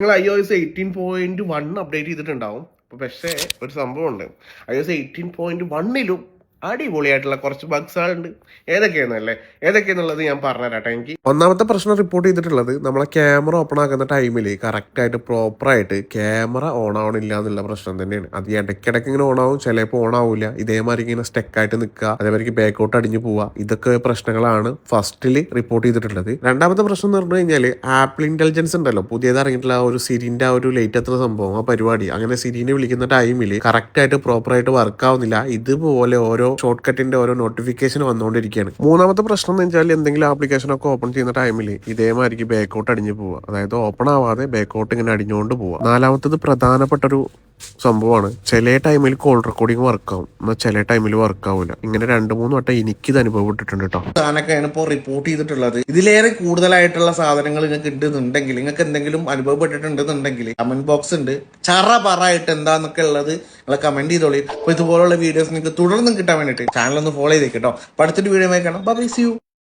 നിങ്ങൾ iOS 18.1 update ചെയ്തിട്ടുണ്ടാവും. പക്ഷേ ഒരു സംഭവമുണ്ട്. iOS 18.1ലും അടിപൊളിയായിട്ടുള്ള കുറച്ച് ബഗ്സുകളുണ്ട്. ഏതൊക്കെയാന്നുള്ളത് ഞാൻ പറഞ്ഞുതരാട്ടെ. എനിക്ക് ഒന്നാമത്തെ പ്രശ്നം റിപ്പോർട്ട് ചെയ്തിട്ടുള്ളത് നമ്മളെ ക്യാമറ ഓപ്പൺ ആക്കുന്ന ടൈമിൽ കറക്റ്റായിട്ട് പ്രോപ്പറായിട്ട് ക്യാമറ ഓൺ ആവണില്ല എന്നുള്ള പ്രശ്നം തന്നെയാണ്. അത് ഇടയ്ക്കിടയ്ക്ക് ഇങ്ങനെ ഓൺ ആവും, ചിലപ്പോൾ ഓൺ ആവില്ല. ഇതേമാതിരി ഇങ്ങനെ സ്റ്റെക്കായിട്ട് നിൽക്കുക, അതേമാതിരി ബാക്കൗട്ട് അടിഞ്ഞു പോവുക. ഇതൊക്കെ പ്രശ്നങ്ങളാണ് ഫസ്റ്റിൽ റിപ്പോർട്ട് ചെയ്തിട്ടുള്ളത്. രണ്ടാമത്തെ പ്രശ്നം എന്ന് പറഞ്ഞു കഴിഞ്ഞാൽ ആപ്പിൾ ഇന്റലിജൻസ് ഉണ്ടല്ലോ, പുതിയത് ഇറങ്ങിയിട്ടുള്ള ആ ഒരു സിരിന്റെ ആ ഒരു ലേറ്റ് എത്തുന്ന സംഭവം, ആ പരിപാടി അങ്ങനെ സിരിനെ വിളിക്കുന്ന ടൈമിൽ കറക്റ്റായിട്ട് പ്രോപ്പറായിട്ട് വർക്ക് ആവുന്നില്ല. ഇതുപോലെ ഓരോ ഷോർട്ട് കട്ടിന്റെ ഓരോ നോട്ടിഫിക്കേഷൻ വന്നുകൊണ്ടിരിക്കുകയാണ്. മൂന്നാമത്തെ പ്രശ്നം എന്ന് വെച്ചാൽ എന്തെങ്കിലും ആപ്ലിക്കേഷൻ ഒക്കെ ഓപ്പൺ ചെയ്യുന്ന ടൈമിൽ ഇതേമാതിരി ബാക്കൗട്ട് അടിഞ്ഞു പോവുക, അതായത് ഓപ്പൺ ആവാതെ ബാക്കൗട്ട് ഇങ്ങനെ അടിഞ്ഞുകൊണ്ട് പോവുക. നാലാമത്തത് പ്രധാനപ്പെട്ട ഒരു സംഭവമാണ്, ചില ടൈമിൽ കോൾ റെക്കോർഡിംഗ് വർക്കാവും, എന്നാൽ ചില ടൈമിൽ വർക്ക് ആവില്ല. ഇങ്ങനെ 2-3 വട്ടം എനിക്കിത് അനുഭവപ്പെട്ടിട്ടുണ്ട് കേട്ടോ. സാധനമൊക്കെയാണ് ഇപ്പോൾ റിപ്പോർട്ട് ചെയ്തിട്ടുള്ളത്. ഇതിലേറെ കൂടുതലായിട്ടുള്ള സാധനങ്ങൾ നിങ്ങൾക്ക് ഉണ്ടെന്നുണ്ടെങ്കിൽ, നിങ്ങൾക്ക് എന്തെങ്കിലും അനുഭവപ്പെട്ടിട്ടുണ്ടെന്നുണ്ടെങ്കിൽ കമന്റ് ബോക്സ് ഉണ്ട്, ചറപറായിട്ട് എന്താന്നൊക്കെ ഉള്ളത് നിങ്ങൾ കമന്റ് ചെയ്തോളി. അപ്പോൾ ഇതുപോലുള്ള വീഡിയോസ് നിങ്ങൾക്ക് തുടർന്നും കിട്ടാൻ വേണ്ടിയിട്ട് ചാനൽ ഒന്ന് ഫോളോ ചെയ്തേക്കട്ടോ. അപ്പോൾ അടുത്തൊരു വീഡിയോ കാണാം. Bye, see U.